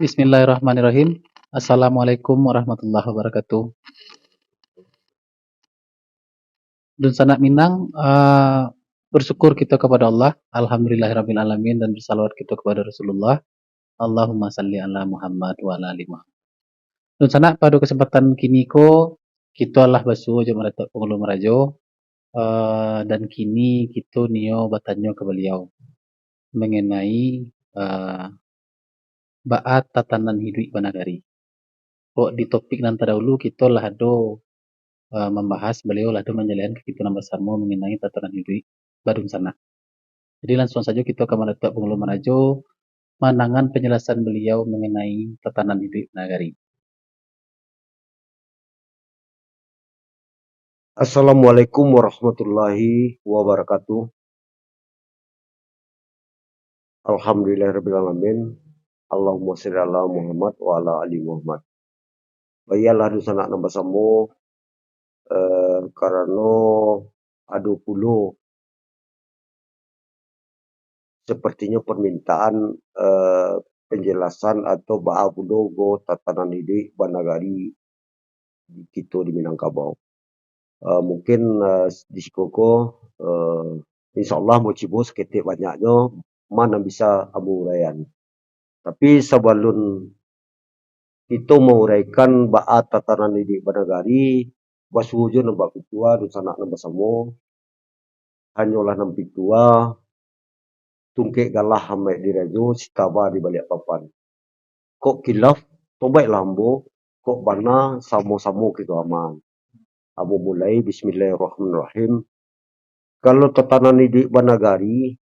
Bismillahirrahmanirrahim. Assalamualaikum warahmatullahi wabarakatuh. Dun sanak Minang, bersyukur kita kepada Allah, alhamdulillahirabbil alamin, dan bersalawat kita kepada Rasulullah. Allahumma salli ala Muhammad wa ala ali Muhammad. Dun sanak pada kesempatan kini ko kita lah basu aja meratak pengeluh merajo, dan kini kita nio bertanya ke beliau mengenai baat tatanan hidup banagari. Kok di topik nan terdahulu kita lah ada membahas, beliau lah menjelaskan ke kita bersama mengenai tatanan hidup Badung sana. Jadi langsung saja kita akan mendapat pengeluh merajo manangan penjelasan beliau mengenai tatanan hidup nagari. Assalamualaikum warahmatullahi wabarakatuh. Alhamdulillahirrahmanirrahim. Allahumma sholli ala Muhammad wa ala ali Muhammad. Bayalah sanak nambah samo karena ada puluh sepertinya permintaan penjelasan atau ba'abudo go tatanan hidup banagari di kita di Minangkabau. Mungkin di Sikoko insyaallah mau cibo seketik banyaknya mana bisa abu urayan. Tapi sebelum kita menguraikan baat tatanan hidup banagari, basujo nambah pitua, sanak nambah samo, hanyalah nampi tua, tungkek galah hamai dirajo, sitaba di balik papan. Kok kilaf, tobaik lambo, kok bana samo-samo kita aman. Abu mulai, bismillahirrahmanirrahim. Kalau tatanan hidup banagari,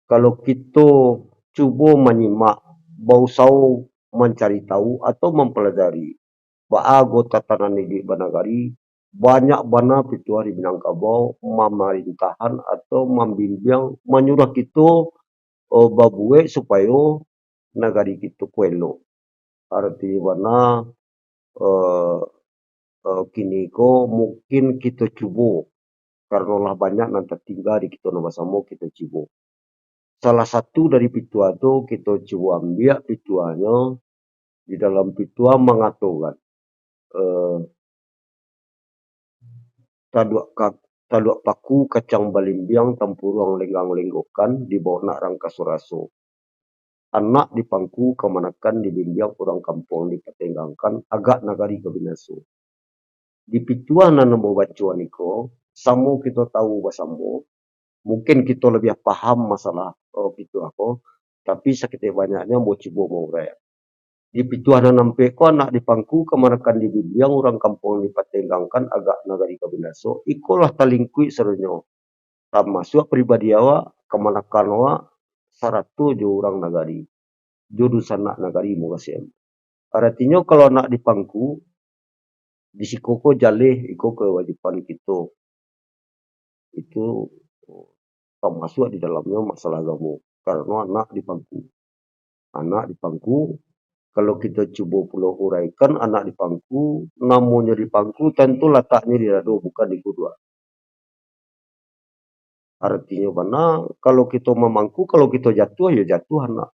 kalau kita cuba menyimak, bausau mencari tahu atau mempelajari baago tatanan hidup banagari, banyak bana pitua di Minangkabau memerintahan atau membimbing menyuruh kita babuek supaya nagari kita kuelo. Arti bana kini ko mungkin kita cuba karena lah banyak nanti tinggal di kita nama sama kita cuba. Salah satu dari pitua itu kita coba ambil pituanya di dalam pitua mengatakan taluak paku kacang balimbiang tampurang lenggang-lenggokan di bawah nak rangka suraso. Anak di pangku kemanakan di bimbiang orang kampung dipertenggangkan agak nagari kebinaso. Di pitua nanamo bacuan niko, samo kita tahu basamo, mungkin kita lebih paham masalah pitua ko, tapi sakit banyaknya mau cibo mau raya. Di pituah nampe ko anak di pangku kemanakan di bimbiang orang kampung dipertenggangkan agak nagari kabinaso ikolah talingkui serenyo termasuk pribadi awak kemanakan awak saratu jo orang nagari jurusan anak nagari mo kasih. Artinya kalau anak di pangku di sikoko jaleh iko kewajiban kita itu termasuk di dalamnya masalah agama karena anak di pangku kalau kita coba pulau uraikan anak di pangku, namanya di pangku tentu letaknya di dado bukan di kedua. Artinya mana kalau kita memangku, kalau kita jatuh ya jatuh anak.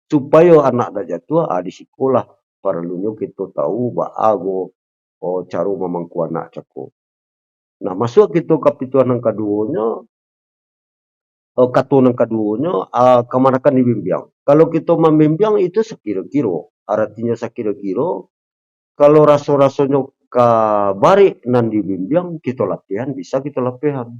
Supaya anak dah jatuh, di sekolah perlunya kita tahu baago cara memangku anak cako. Nah masuk kita kapituan yang keduanya, katuan yang keduanya, kemanakan dibimbing. Kalau kita membimbing itu sekira-kira. Artinya sekira-kira, kalau rasa-rasanya bari nan dibimbing, kita latihan, bisa kita latihan.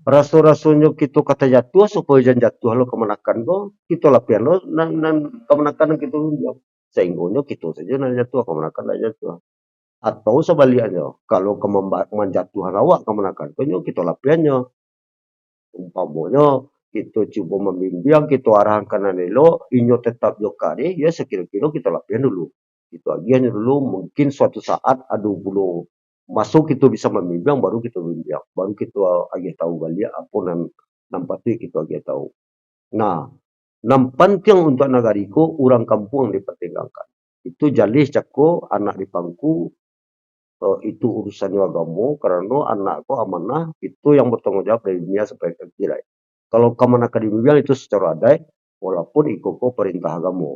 Rasa-rasanya kita kata jatuh, supaya jangan jatuh lo kemanakan ko, kita latihan lo, nan kemanakan kita bimbing. Sehingganya kita saja nan jatuh, kemanakan nan jatuh. Atau sebaliknya, kalau menjatuhan awak kemanakan, kita latihannya. Umpamanya kita coba membimbing, kita arahkan kanan elok, inyo tetap jokade, ya sekira-kira kita latihan dulu. Itu agiannya dulu, mungkin suatu saat ada bulu masuk kita bisa membimbing, baru kita bimbing. Baru kita agak tahu balik apa nampati kita agak tahu. Nah, penting untuk nagariku, orang kampung yang dipertimbangkan. Itu jalih cako, anak di pangku, itu urusannya agama karena anakku amanah itu yang bertanggung jawab dari dunia sampai ke akhirat. Kalau kamu nak dibimbing itu secara adai, walaupun ikut perintah agama.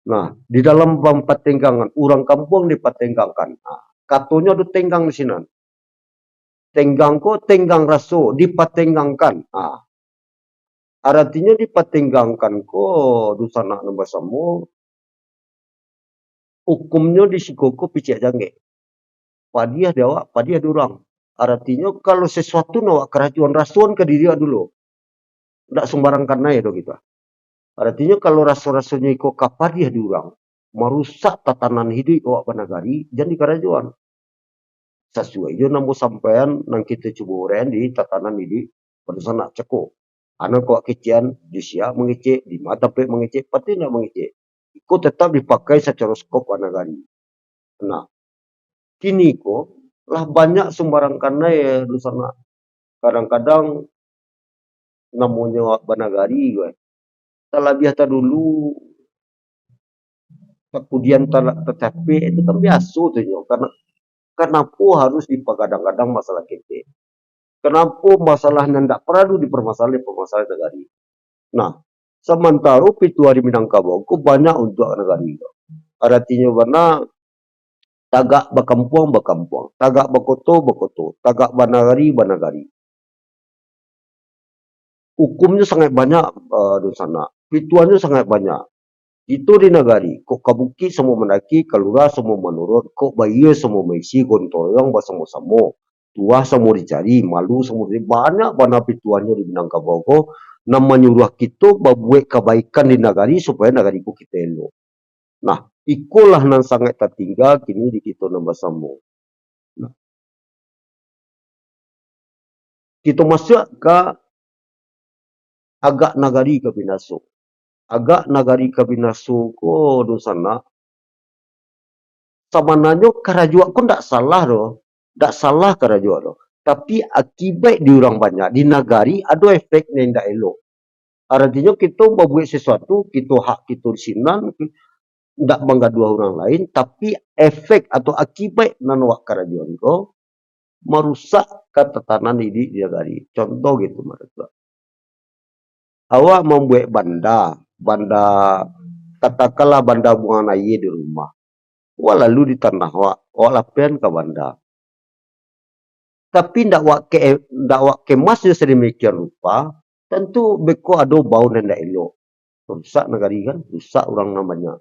Nah, di dalam patenggangan, orang kampung dipatenggangkan. Nah, katunya ada tenggang di sini. Tenggang ko, tenggang raso, dipatenggangkan. Nah, artinya dipatenggangkan ko, dusana nambasamu, hukumnya di sikoko picek jange. Padiah dewa, padiah durang. Artinya kalau sesuatu nawak keracuan rasuan ke diri dulu. Tidak sembarang karena ya kita. Artinya kalau rasu-rasunya ikut kapadiah durang, merusak tatanan hidup awak panagari, jadi keracuan. Sesuai jo namo sampean nang kita coba orang di tatanan hidup pada sana ceko. Anak kok kecian di sia mengecek, di mata pe mengecek, pasti tidak mengecek. Ikut tetap dipakai secara skop panagari. Nah, kini kok lah banyak sembarang karena ya di sana. Kadang-kadang namanya banagari gue. Telah biasa dulu, kemudian tetapi itu kan biasa tuh yo. Kenapa harus dipagadang-gadang masalah kita? Kenapa masalahnya tidak perlu dipermasalahan negari? Nah, sementara pituari di Minangkabau ku banyak untuk negari. Artinya warna tagak bakampung, tagak bakoto, tagak banagari. Hukumnya sangat banyak di sana. Pituannya sangat banyak. Itu di negari. Kok kabuki semua mendaki, kalura semua menurut, kok bayi semua mengisi, gontoyong bersama-sama. Tua semua dicari, malu semua dicari. Banyak pituannya di Minangkabau. Kok nama nyuruh kita membuat kebaikan di negari supaya negari kita elok. Nah, ikulah nan sangat tertinggal kini di kita nambah sama. Nah, kita masuk ke agak nagari ke binaso. Agak nagari ke binaso ko di sana. Sebenarnya kerajaan pun tak salah doh. Tak salah kerajaan doh. Tapi akibat diorang banyak. Di negari ada efek yang tak elok. Artinya kita membuat sesuatu, kita hak kita di sini, tidak menggaduh orang lain, tapi efek atau akibat nanwak kerajaan ko merusak ketatanan di negari. Contoh gitu mereka. Awak membuat banda katakanlah banda buang air di rumah. Wah lalu di tanah wak lapian ke banda. Tapi ndak wak kemasnya sedemikian rupa, tentu beko ada bau dan ndak elok. Rusak negari kan, rusak orang namanya.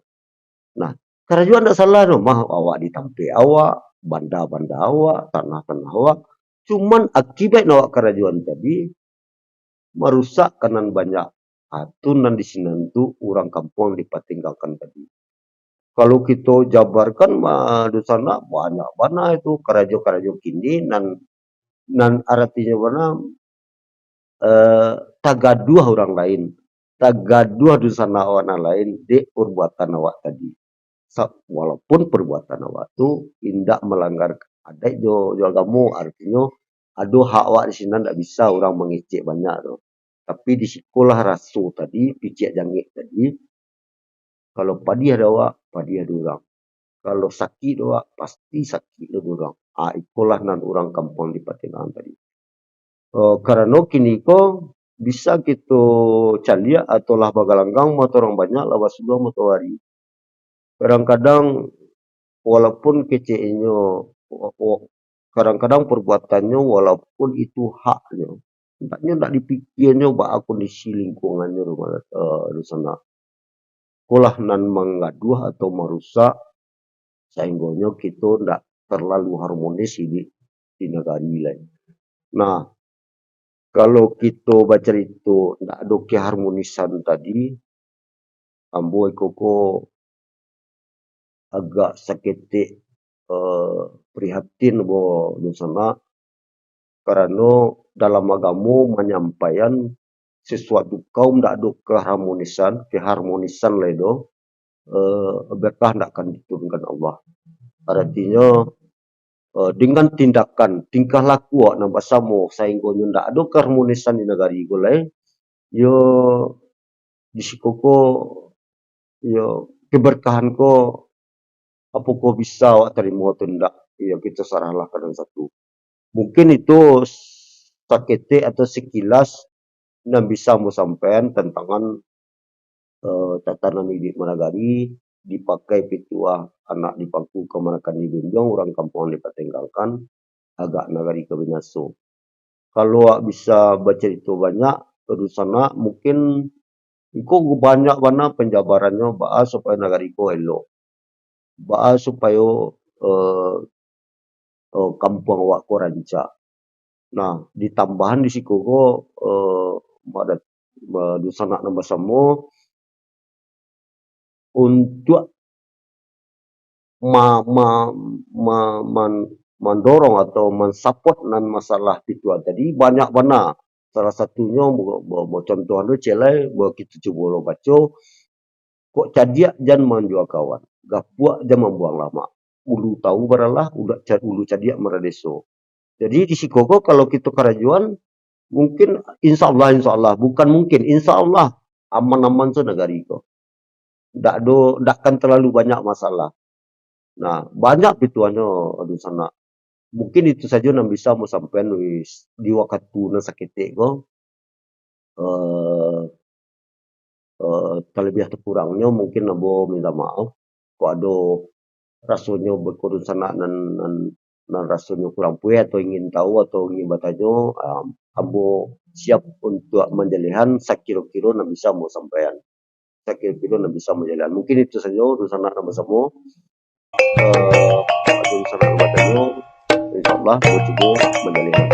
Nah, kerajaan ndak salah no, mah awak ditampe awak, banda awak, tanah awak. Cuman akibat awak kerajaan tadi merusak kanan banyak. Tunan di sini tu orang kampung dipatinggalkan tadi. Kalau kita jabarkan di sana banyak mana itu kerajaan kini nan artinya mana tagaduh orang lain, tagaduh di sana orang lain di perbuatan awak tadi. Walaupun perbuatan awak tu tidak melanggar adat jo agama, artinya ada hak awak di sini tidak bisa orang mengecek banyak tu. Tapi di sekolah rasu tadi, picek jangit tadi, kalau padi ada awak, padi ada orang. Kalau sakit awak, pasti sakit ada orang. Itulah nan orang kampung di Patingan tadi. Karena kini ko bisa kita calia atau lah bagalanggang motor orang banyak lah sudah motor hari. Kadang-kadang walaupun kecenya, kadang-kadang perbuatannya walaupun itu haknya, tidak dipikirnya bahwa kondisi lingkungannya di sana. Kulah nan mengaduh atau merusak sehingga kita tidak terlalu harmonis di negara lain. Nah, kalau kita baca itu tidak ada keharmonisan tadi, ambo koko agak sakit prihatin bahwa di sana karena dalam agama menyampaikan sesuatu kaum tidak ada keharmonisan ledo berkah tidak akan diturunkan Allah. Artinya dengan tindakan tingkah laku nambah samo sehingga tidak ada keharmonisan di negara golai yo disikoko yo keberkahan ko apa ko bisa awak terima atau tidak ya kita sarahlah kadang satu mungkin itu sakit atau sekilas yang bisa mau sampaikan tentang tatanan di managari dipakai pituah anak di pangku kemanakan di Benjong orang kampung di patinggalkan agak nagari kebinaso. Kalau bisa baca itu banyak sana mungkin iko banyak mana penjabarannya bahas supaya nagari ko elok. Bahas supaya kampung awak ko rancak. Nah, ditambahan di siku ko pada dusana nama samo untuk mendorong atau mensupport nan masalah itu tadi banyak benar. Salah satunya contohnya celai kita coba lo baca kok cadiak jan menjual kawan gapuak jan membuang lama ulu tahu baralah udah ulu cadiak meradeso. Jadi di Sikogo kalau kita kerajuan mungkin insya Allah bukan mungkin insya Allah aman-aman so negari ko. Ndak kan terlalu banyak masalah. Nah, banyak pituannya aduh sana. Mungkin itu saja yang bisa mau sampean wis di waktu na sakit ko. Terlebih atau kurangnya mungkin nabo minta maaf. Kok ada rasanya berkurun sana nan rasanya kurang puas atau ingin tahu atau ingin bertanya, ambo siap untuk menjelihan sakira-kira na bisa mau sampean. Sakira-kira na bisa menjelihan. Mungkin itu saja urusan nak nama semua. Urusan nak bertanya, insyaallah mau coba menjelihan.